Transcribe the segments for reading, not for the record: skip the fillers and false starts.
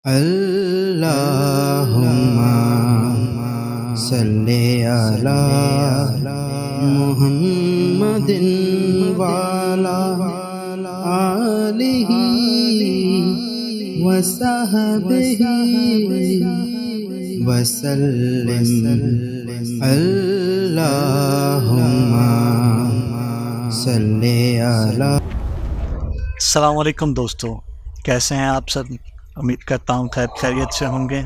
اللہم صلی علی محمد وعلی آلہ وصحبہ وسلم۔ اللہم صلی علی۔ السلام علیکم دوستو، کیسے ہیں آپ سب؟ امید کرتا ہوں خیریت سے ہوں گے۔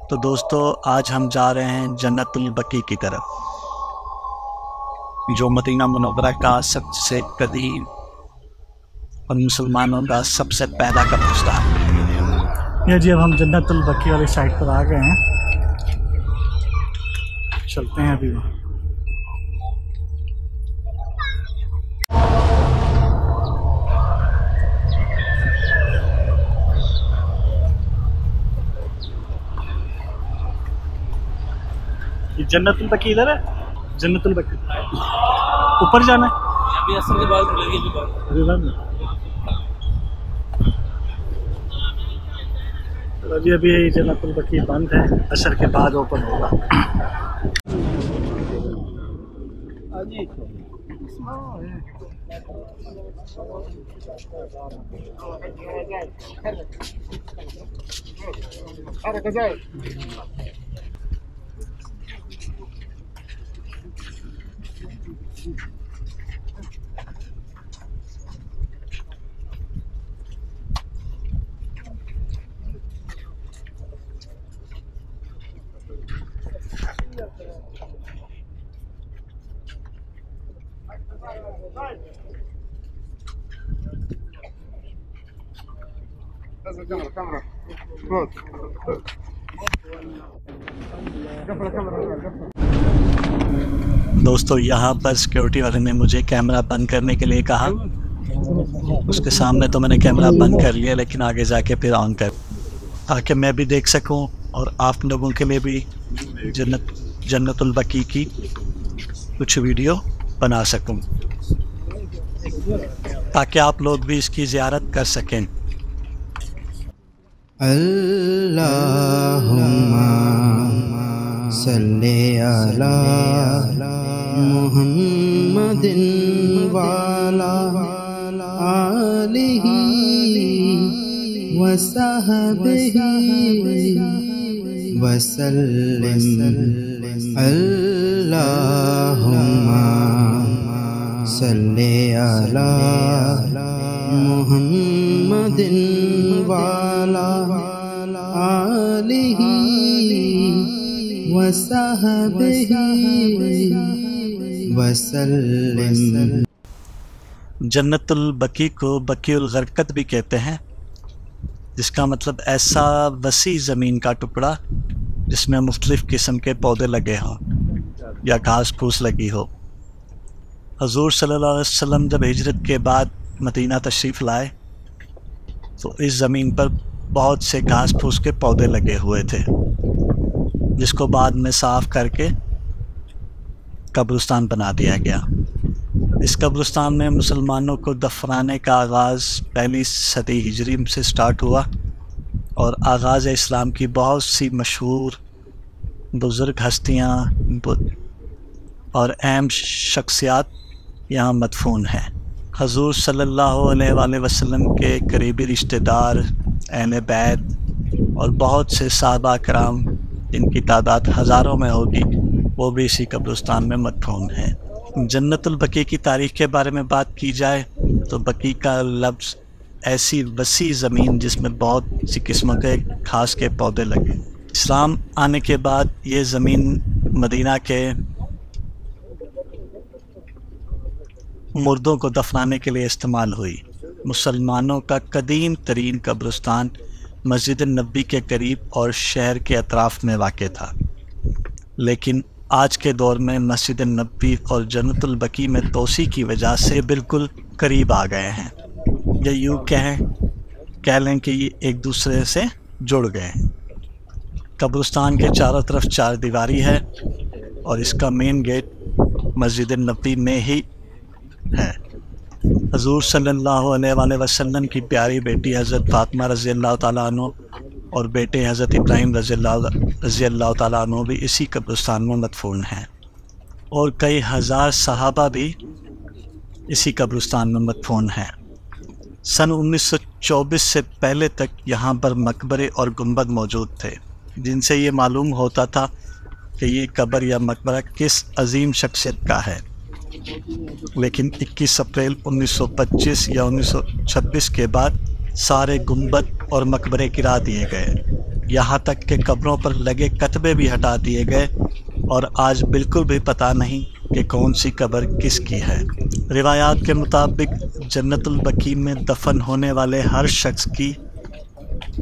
تو دوستو، آج ہم جا رہے ہیں جنت البقیع کی طرف، جو مدینہ منورہ کا سب سے قدیم اور مسلمانوں کا سب سے پہلا قبرستان ہے۔ یہ جی اب ہم جنت البقیع والی سائٹ پر آ گئے ہیں، چلتے ہیں ابھی وہاں۔ جنت البقیع ادھر ہے، جنت البقیع اوپر جانا ہے ابھی اصل کے بعد ابھی جنت البقیع بند ہے، عصر کے بعد اوپن ہوگا۔ دوستو، یہاں پر سیکیورٹی والے نے مجھے کیمرہ بند کرنے کے لیے کہا۔ اس کے سامنے تو میں نے کیمرہ بند کر لیا، لیکن آگے جا کے پھر آن کر، تاکہ میں بھی دیکھ سکوں اور آپ لوگوں کے لیے بھی جنت البقیع کی کچھ ویڈیو بنا سکوں، تاکہ آپ لوگ بھی اس کی زیارت کر سکیں۔ اللہم صلی علی محمد وعلی آلہ وصحبہ وسلم۔ اللہم صلی علی محمد وعلی آلہ وصحبہ وسلم۔ جنت البقیع کو بقیع الغرقد بھی کہتے ہیں، جس کا مطلب ایسا وسیع زمین کا ٹکڑا جس میں مختلف قسم کے پودے لگے ہوں یا گھاس پھوس لگی ہو۔ حضور صلی اللہ علیہ وسلم جب ہجرت کے بعد مدینہ تشریف لائے تو اس زمین پر بہت سے گھاس پھوس کے پودے لگے ہوئے تھے، جس کو بعد میں صاف کر کے قبرستان بنا دیا گیا۔ اس قبرستان میں مسلمانوں کو دفنانے کا آغاز پہلی صدی ہجری سے سٹارٹ ہوا، اور آغاز اسلام کی بہت سی مشہور بزرگ ہستیاں اور اہم شخصیات یہاں مدفون ہیں۔ حضور صلی اللہ علیہ وآلہ وسلم کے قریبی رشتہ دار، اہل بیت اور بہت سے صحابہ کرام، جن کی تعداد ہزاروں میں ہوگی، وہ بھی اسی قبرستان میں مدفون ہیں۔ جنت البقیع کی تاریخ کے بارے میں بات کی جائے تو بقیع کا لفظ ایسی وسیع زمین جس میں بہت سی قسموں کے گھاس کے پودے لگے۔ اسلام آنے کے بعد یہ زمین مدینہ کے مردوں کو دفنانے کے لیے استعمال ہوئی۔ مسلمانوں کا قدیم ترین قبرستان مسجد نبوی کے قریب اور شہر کے اطراف میں واقع تھا، لیکن آج کے دور میں مسجد نبوی اور جنت البقیع میں توسیع کی وجہ سے بالکل قریب آ گئے ہیں، یا یوں کہہ لیں کہ یہ ایک دوسرے سے جڑ گئے ہیں۔ قبرستان کے چاروں طرف چار دیواری ہے، اور اس کا مین گیٹ مسجد نبوی میں ہی ہے۔ حضور صلی اللہ علیہ وآلہ وسلم کی پیاری بیٹی حضرت فاطمہ رضی اللہ تعالیٰ عنہ اور بیٹے حضرت ابراہیم رضی اللہ تعالیٰ عنہ بھی اسی قبرستان میں مدفون ہیں، اور کئی ہزار صحابہ بھی اسی قبرستان میں مدفون ہیں۔ سن 1924 سے پہلے تک یہاں پر مقبرے اور گنبد موجود تھے، جن سے یہ معلوم ہوتا تھا کہ یہ قبر یا مقبرہ کس عظیم شخصیت کا ہے، لیکن 21 اپریل 1925 یا 1926 کے بعد سارے گنبد اور مقبرے گرا دیے گئے، یہاں تک کہ قبروں پر لگے کتبے بھی ہٹا دیے گئے، اور آج بالکل بھی پتہ نہیں کہ کون سی قبر کس کی ہے۔ روایات کے مطابق جنت البقیع میں دفن ہونے والے ہر شخص کی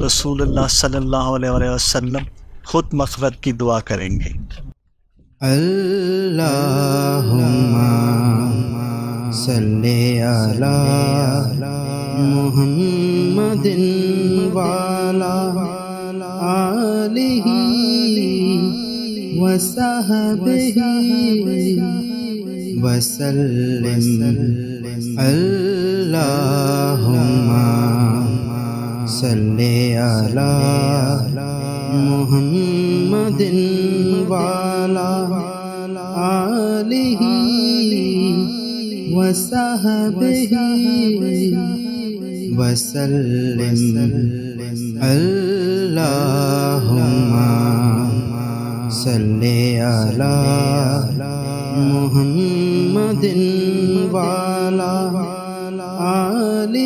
رسول اللہ صلی اللہ علیہ وآلہ وسلم خود مغفرت کی دعا کریں گے۔ اللہم صلی علی محمد وعلی آلہ وصحبہ وسلم۔ اللہم صلی علی محمد وعلی آلہ وصحبہ وسلم۔ اللہم صلی علی محمد وعلی آلہ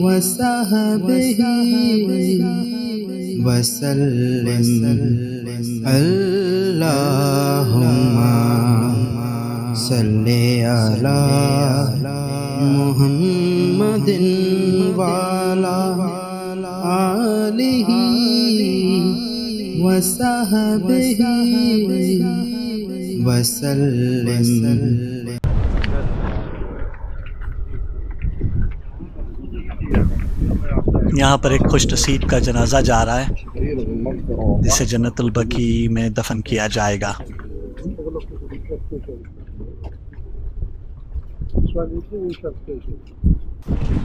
وصحبہ وسلم۔ اللہم صلی علی محمد وعلی آلہ وصحبہ وسلم۔ یہاں پر ایک خوش نصیب کا جنازہ جا رہا ہے، جسے جنت البقیع میں دفن کیا جائے گا۔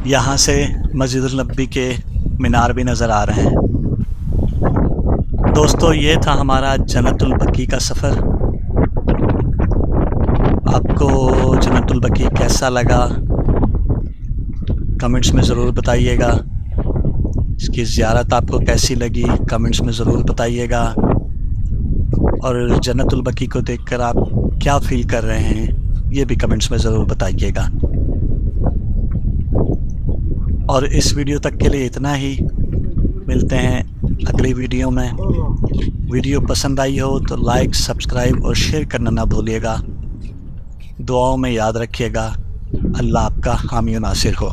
یہاں سے مسجد النبی کے مینار بھی نظر آ رہے ہیں۔ دوستو، یہ تھا ہمارا جنت البقیع کا سفر۔ آپ کو جنت البقیع کیسا لگا کمنٹس میں ضرور بتائیے گا۔ اس کی زیارت آپ کو کیسی لگی کمنٹس میں ضرور بتائیے گا، اور جنت البقیع کو دیکھ کر آپ کیا فیل کر رہے ہیں یہ بھی کمنٹس میں ضرور بتائیے گا۔ اور اس ویڈیو تک کے لیے اتنا ہی، ملتے ہیں اگلی ویڈیو میں۔ ویڈیو پسند آئی ہو تو لائک، سبسکرائب اور شیئر کرنا نہ بھولیے گا۔ دعاؤں میں یاد رکھیے گا۔ اللہ آپ کا حامی و ناصر ہو۔